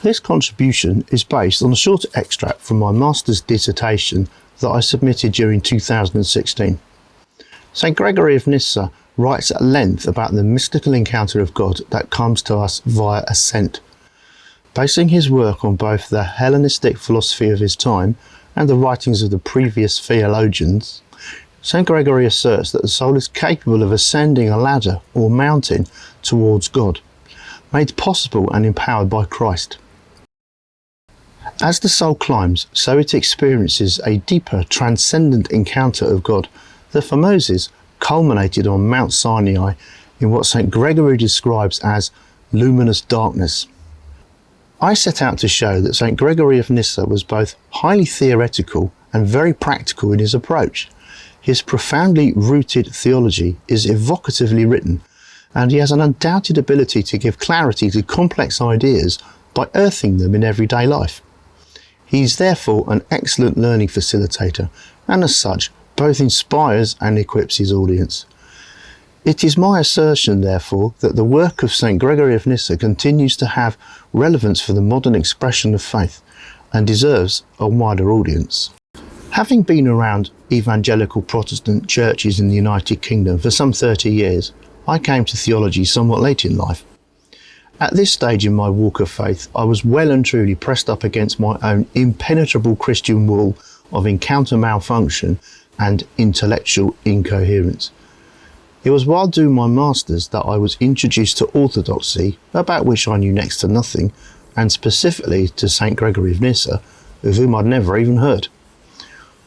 This contribution is based on a short extract from my master's dissertation that I submitted during 2016. St Gregory of Nyssa writes at length about the mystical encounter of God that comes to us via Ascent. Basing his work on both the Hellenistic philosophy of his time and the writings of the previous theologians, St Gregory asserts that the soul is capable of ascending a ladder or mountain towards God, made possible and empowered by Christ. As the soul climbs, so it experiences a deeper, transcendent encounter of God that for Moses culminated on Mount Sinai in what St Gregory describes as luminous darkness. I set out to show that St Gregory of Nyssa was both highly theoretical and very practical in his approach. His profoundly rooted theology is evocatively written, and he has an undoubted ability to give clarity to complex ideas by earthing them in everyday life. He is therefore an excellent learning facilitator, and as such, both inspires and equips his audience. It is my assertion, therefore, that the work of St Gregory of Nyssa continues to have relevance for the modern expression of faith, and deserves a wider audience. Having been around evangelical Protestant churches in the United Kingdom for some 30 years, I came to theology somewhat late in life. At this stage in my walk of faith, I was well and truly pressed up against my own impenetrable Christian wall of encounter malfunction and intellectual incoherence. It was while doing my master's that I was introduced to Orthodoxy, about which I knew next to nothing, and specifically to St Gregory of Nyssa, of whom I'd never even heard.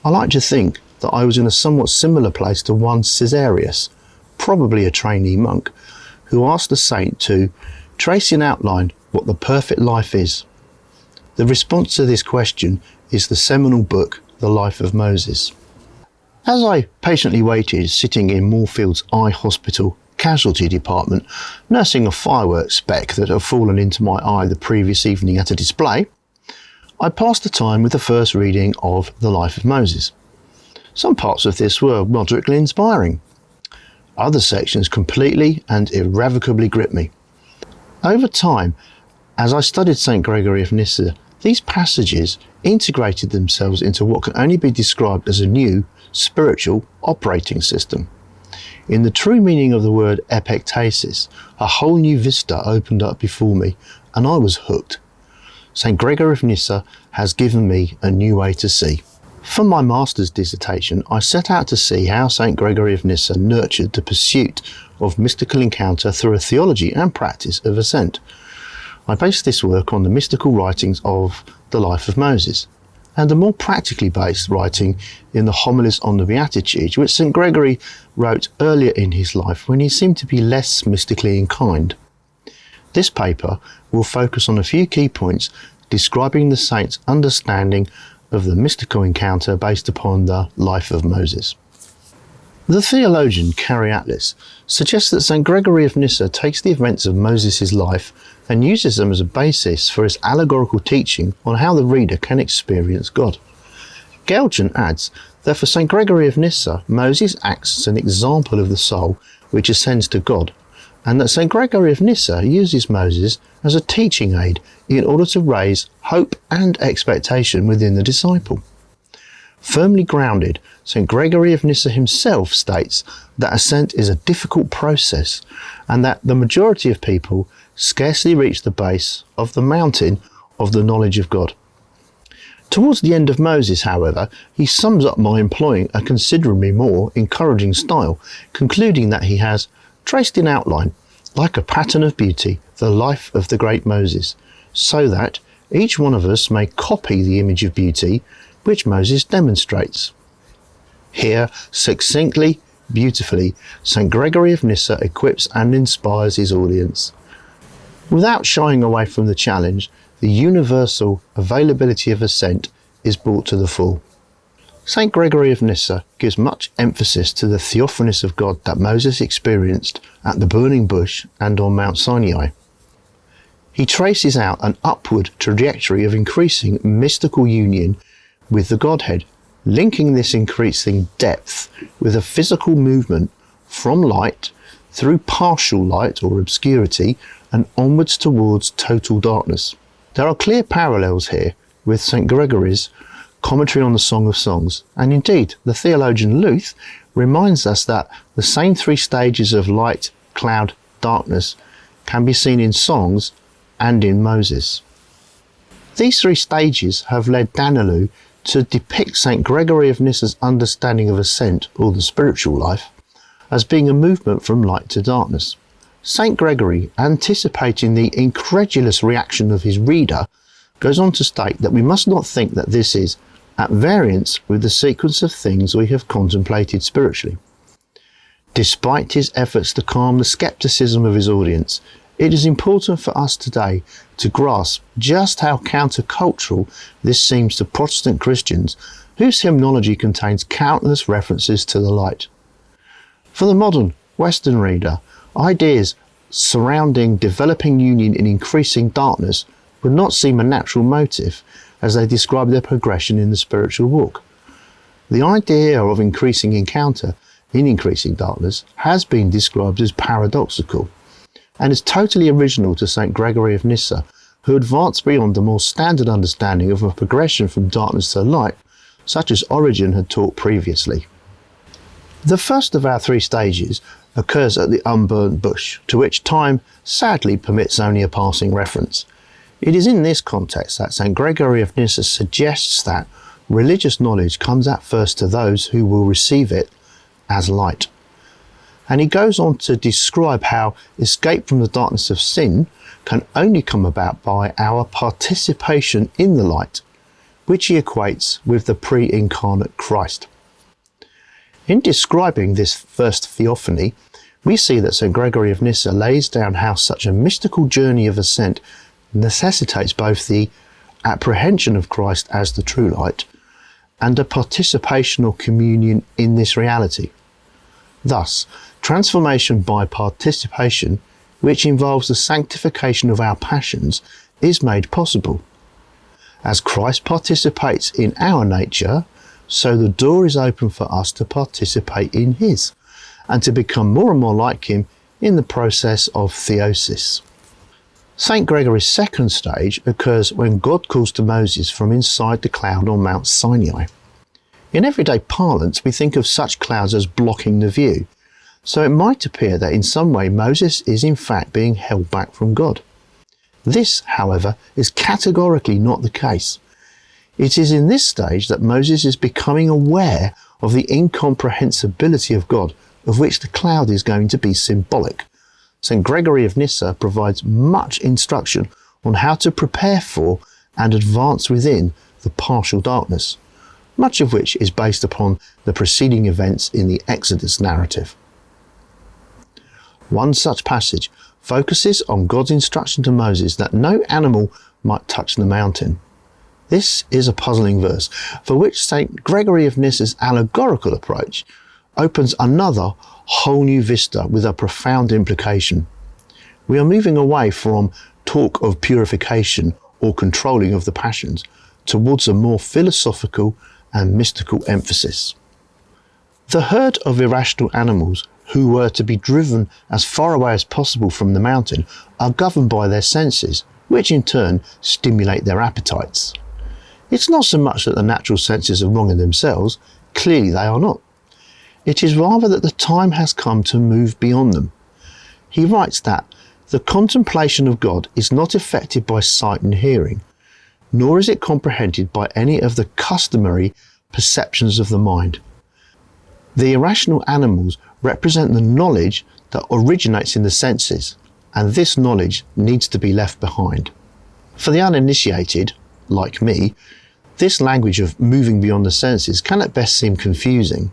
I like to think that I was in a somewhat similar place to one Caesarius, probably a trainee monk, who asked the saint to trace in outline what the perfect life is. The response to this question is the seminal book, The Life of Moses. As I patiently waited, sitting in Moorfield's Eye Hospital casualty department, nursing a fireworks speck that had fallen into my eye the previous evening at a display, I passed the time with the first reading of The Life of Moses. Some parts of this were moderately inspiring. Other sections completely and irrevocably gripped me. Over time, as I studied St Gregory of Nyssa, these passages integrated themselves into what can only be described as a new spiritual operating system. In the true meaning of the word epektasis, a whole new vista opened up before me, and I was hooked. St Gregory of Nyssa has given me a new way to see. For my master's dissertation, I set out to see how St Gregory of Nyssa nurtured the pursuit of mystical encounter through a theology and practice of Ascent. I based this work on the mystical writings of the Life of Moses, and a more practically based writing in the Homilies on the Beatitudes, which St Gregory wrote earlier in his life when he seemed to be less mystically inclined. This paper will focus on a few key points describing the saint's understanding of the mystical encounter based upon the Life of Moses. The theologian Carrie Atlas suggests that St Gregory of Nyssa takes the events of Moses' life and uses them as a basis for his allegorical teaching on how the reader can experience God. Gelgen adds that for St Gregory of Nyssa, Moses acts as an example of the soul which ascends to God, and that St Gregory of Nyssa uses Moses as a teaching aid in order to raise hope and expectation within the disciple. Firmly grounded, St Gregory of Nyssa himself states that ascent is a difficult process and that the majority of people scarcely reach the base of the mountain of the knowledge of God. Towards the end of Moses, however, he sums up by employing a considerably more encouraging style, concluding that he has traced in outline, like a pattern of beauty, the life of the great Moses, so that each one of us may copy the image of beauty which Moses demonstrates. Here, succinctly, beautifully, St Gregory of Nyssa equips and inspires his audience. Without shying away from the challenge, the universal availability of ascent is brought to the fore. St Gregory of Nyssa gives much emphasis to the theophanies of God that Moses experienced at the burning bush and on Mount Sinai. He traces out an upward trajectory of increasing mystical union with the Godhead, linking this increasing depth with a physical movement from light through partial light or obscurity and onwards towards total darkness. There are clear parallels here with St Gregory's commentary on the Song of Songs, and indeed the theologian Luth reminds us that the same three stages of light, cloud, darkness can be seen in songs and in Moses. These three stages have led Danilou to depict St Gregory of Nyssa's understanding of ascent, or the spiritual life, as being a movement from light to darkness. St Gregory, anticipating the incredulous reaction of his reader, goes on to state that we must not think that this is at variance with the sequence of things we have contemplated spiritually. Despite his efforts to calm the scepticism of his audience, it is important for us today to grasp just how countercultural this seems to Protestant Christians whose hymnology contains countless references to the light. For the modern Western reader, ideas surrounding developing union in increasing darkness would not seem a natural motive as they describe their progression in the spiritual walk. The idea of increasing encounter in increasing darkness has been described as paradoxical, and is totally original to St Gregory of Nyssa, who advanced beyond the more standard understanding of a progression from darkness to light, such as Origen had taught previously. The first of our three stages occurs at the Unburnt Bush, to which time sadly permits only a passing reference. It is in this context that St Gregory of Nyssa suggests that religious knowledge comes at first to those who will receive it as light. And he goes on to describe how escape from the darkness of sin can only come about by our participation in the light, which he equates with the pre-incarnate Christ. In describing this first theophany, we see that St Gregory of Nyssa lays down how such a mystical journey of ascent necessitates both the apprehension of Christ as the true light and a participation or communion in this reality. Thus, transformation by participation, which involves the sanctification of our passions, is made possible. As Christ participates in our nature, so the door is open for us to participate in his, and to become more and more like him in the process of theosis. St Gregory's second stage occurs when God calls to Moses from inside the cloud on Mount Sinai. In everyday parlance, we think of such clouds as blocking the view, so it might appear that in some way Moses is in fact being held back from God. This, however, is categorically not the case. It is in this stage that Moses is becoming aware of the incomprehensibility of God, of which the cloud is going to be symbolic. St Gregory of Nyssa provides much instruction on how to prepare for and advance within the partial darkness, much of which is based upon the preceding events in the Exodus narrative. One such passage focuses on God's instruction to Moses that no animal might touch the mountain. This is a puzzling verse, for which St Gregory of Nyssa's allegorical approach opens another whole new vista with a profound implication. We are moving away from talk of purification or controlling of the passions towards a more philosophical and mystical emphasis. The herd of irrational animals who were to be driven as far away as possible from the mountain are governed by their senses, which in turn stimulate their appetites. It's not so much that the natural senses are wrong in themselves, clearly they are not. It is rather that the time has come to move beyond them. He writes that the contemplation of God is not effected by sight and hearing, nor is it comprehended by any of the customary perceptions of the mind. The irrational animals represent the knowledge that originates in the senses, and this knowledge needs to be left behind. For the uninitiated, like me, this language of moving beyond the senses can at best seem confusing.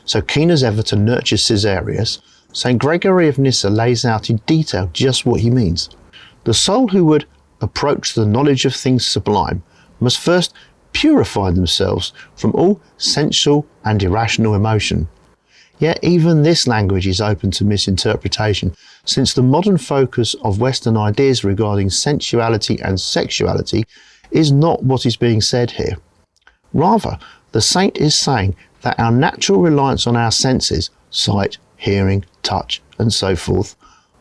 So keen as ever to nurture Caesarius, St Gregory of Nyssa lays out in detail just what he means. The soul who would approach the knowledge of things sublime must first purify themselves from all sensual and irrational emotion. Yet even this language is open to misinterpretation, since the modern focus of Western ideas regarding sensuality and sexuality is not what is being said here. Rather, the saint is saying that our natural reliance on our senses, sight, hearing, touch, and so forth,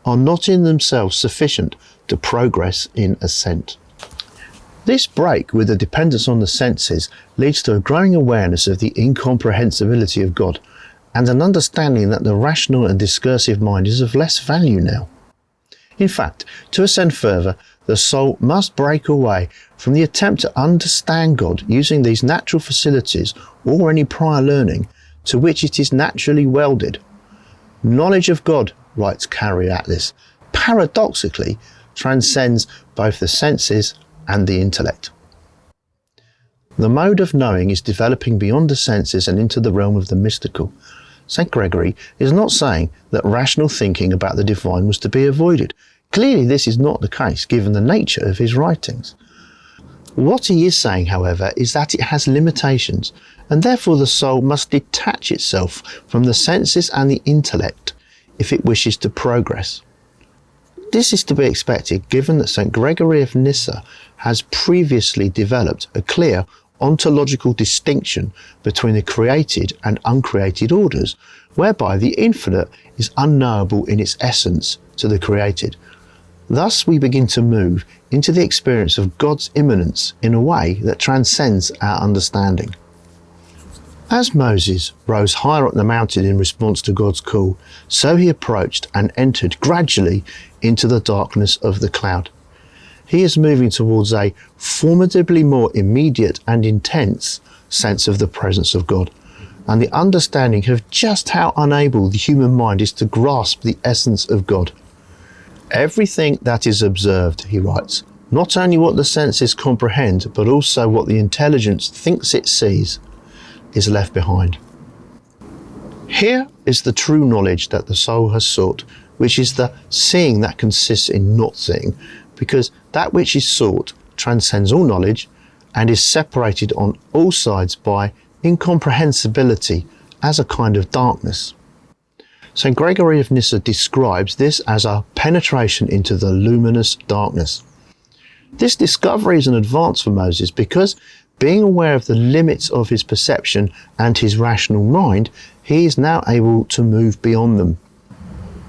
are not in themselves sufficient to progress in ascent. This break with the dependence on the senses leads to a growing awareness of the incomprehensibility of God, and an understanding that the rational and discursive mind is of less value now. In fact, to ascend further, the soul must break away from the attempt to understand God using these natural facilities or any prior learning to which it is naturally welded. Knowledge of God, writes Carrie Atlas, paradoxically transcends both the senses and the intellect. The mode of knowing is developing beyond the senses and into the realm of the mystical. St Gregory is not saying that rational thinking about the divine was to be avoided. Clearly this is not the case given the nature of his writings. What he is saying, however, is that it has limitations, and therefore the soul must detach itself from the senses and the intellect if it wishes to progress. This is to be expected given that St Gregory of Nyssa has previously developed a clear ontological distinction between the created and uncreated orders, whereby the infinite is unknowable in its essence to the created. Thus we begin to move into the experience of God's immanence in a way that transcends our understanding. As Moses rose higher up the mountain in response to God's call, so he approached and entered gradually into the darkness of the cloud. He is moving towards a formidably more immediate and intense sense of the presence of God, and the understanding of just how unable the human mind is to grasp the essence of God. Everything that is observed, he writes, not only what the senses comprehend, but also what the intelligence thinks it sees, is left behind. Here is the true knowledge that the soul has sought, which is the seeing that consists in not seeing, because that which is sought transcends all knowledge and is separated on all sides by incomprehensibility as a kind of darkness. St Gregory of Nyssa describes this as a penetration into the luminous darkness. This discovery is an advance for Moses because, being aware of the limits of his perception and his rational mind, he is now able to move beyond them.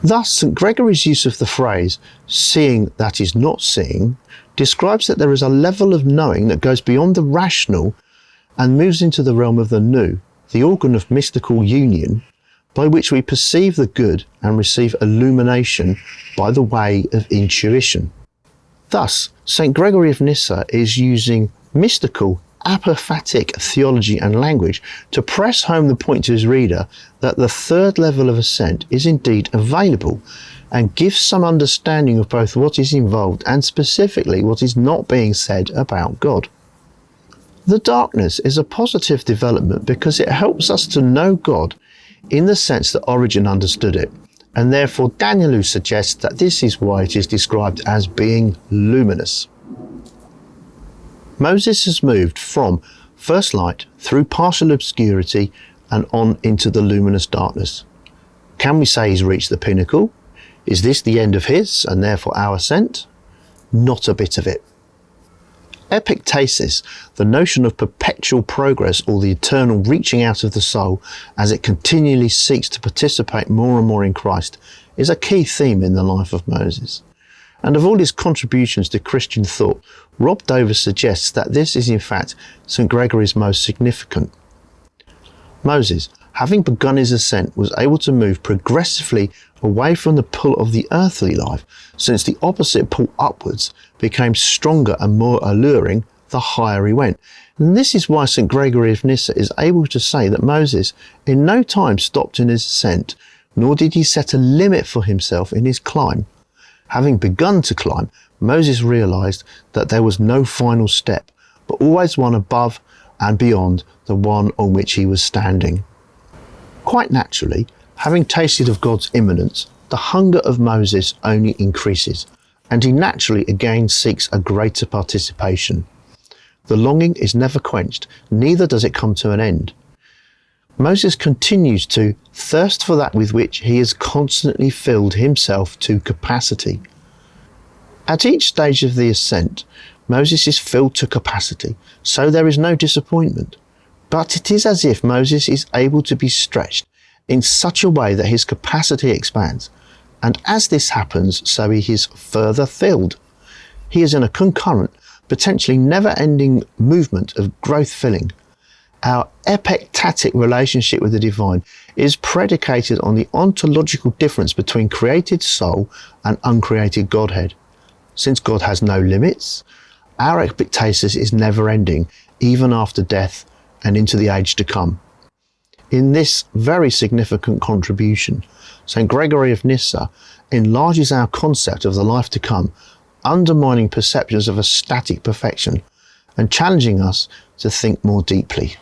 Thus, St Gregory's use of the phrase, seeing that is not seeing, describes that there is a level of knowing that goes beyond the rational and moves into the realm of the nous, the organ of mystical union, by which we perceive the good and receive illumination by the way of intuition. Thus, St Gregory of Nyssa is using mystical, apophatic theology and language to press home the point to his reader that the third level of ascent is indeed available, and gives some understanding of both what is involved and specifically what is not being said about God. The darkness is a positive development because it helps us to know God in the sense that Origen understood it, and therefore Danielou suggests that this is why it is described as being luminous. Moses has moved from first light through partial obscurity and on into the luminous darkness. Can we say he's reached the pinnacle? Is this the end of his and therefore our ascent? Not a bit of it. Epictasis, the notion of perpetual progress or the eternal reaching out of the soul as it continually seeks to participate more and more in Christ, is a key theme in the life of Moses. And of all his contributions to Christian thought, Rob Dover suggests that this is in fact St Gregory's most significant. Moses, having begun his ascent, was able to move progressively away from the pull of the earthly life, since the opposite pull upwards became stronger and more alluring the higher he went. And this is why St Gregory of Nyssa is able to say that Moses in no time stopped in his ascent, nor did he set a limit for himself in his climb. Having begun to climb, Moses realized that there was no final step, but always one above and beyond the one on which he was standing. Quite naturally, having tasted of God's immanence, the hunger of Moses only increases, and he naturally again seeks a greater participation. The longing is never quenched, neither does it come to an end. Moses continues to thirst for that with which he has constantly filled himself to capacity. At each stage of the ascent, Moses is filled to capacity, so there is no disappointment. But it is as if Moses is able to be stretched in such a way that his capacity expands, and as this happens, so he is further filled. He is in a concurrent potentially never-ending movement of growth-filling. Our epectatic relationship with the divine is predicated on the ontological difference between created soul and uncreated Godhead. Since God has no limits, our expectations is never-ending, even after death and into the age to come. In this very significant contribution, St Gregory of Nyssa enlarges our concept of the life to come, undermining perceptions of a static perfection and challenging us to think more deeply.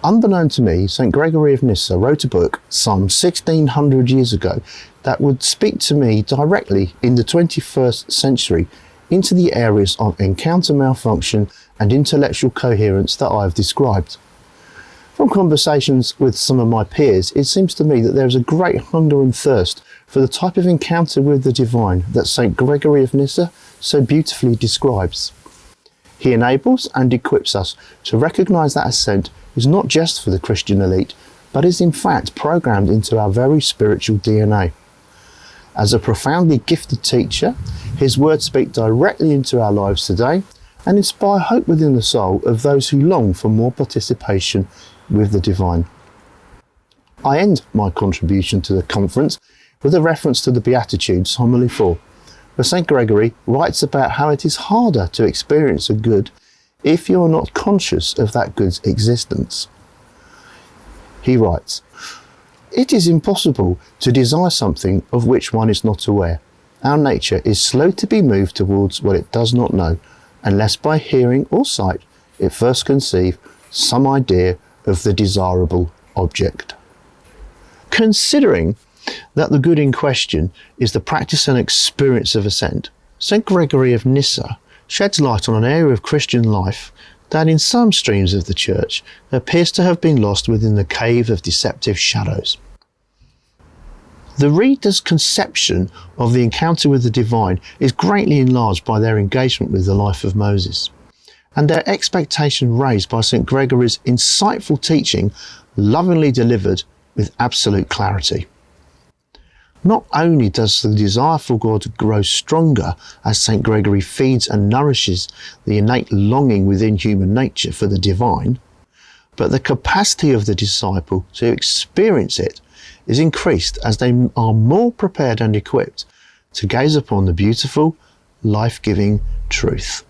Unbeknown to me, St Gregory of Nyssa wrote a book some 1600 years ago that would speak to me directly in the 21st century into the areas of encounter malfunction and intellectual coherence that I have described. From conversations with some of my peers, it seems to me that there is a great hunger and thirst for the type of encounter with the divine that St Gregory of Nyssa so beautifully describes. He enables and equips us to recognise that Ascent is not just for the Christian elite, but is in fact programmed into our very spiritual DNA. As a profoundly gifted teacher, his words speak directly into our lives today and inspire hope within the soul of those who long for more participation with the divine. I end my contribution to the conference with a reference to the Beatitudes, Homily 4, where St Gregory writes about how it is harder to experience a good if you are not conscious of that good's existence. He writes, "It is impossible to desire something of which one is not aware. Our nature is slow to be moved towards what it does not know, unless by hearing or sight it first conceive some idea of the desirable object." Considering that the good in question is the practice and experience of Ascent, St Gregory of Nyssa sheds light on an area of Christian life that in some streams of the Church appears to have been lost within the cave of deceptive shadows. The reader's conception of the encounter with the divine is greatly enlarged by their engagement with the life of Moses, and their expectation raised by St Gregory's insightful teaching, lovingly delivered with absolute clarity. Not only does the desire for God grow stronger as St Gregory feeds and nourishes the innate longing within human nature for the divine, but the capacity of the disciple to experience it is increased as they are more prepared and equipped to gaze upon the beautiful, life-giving truth.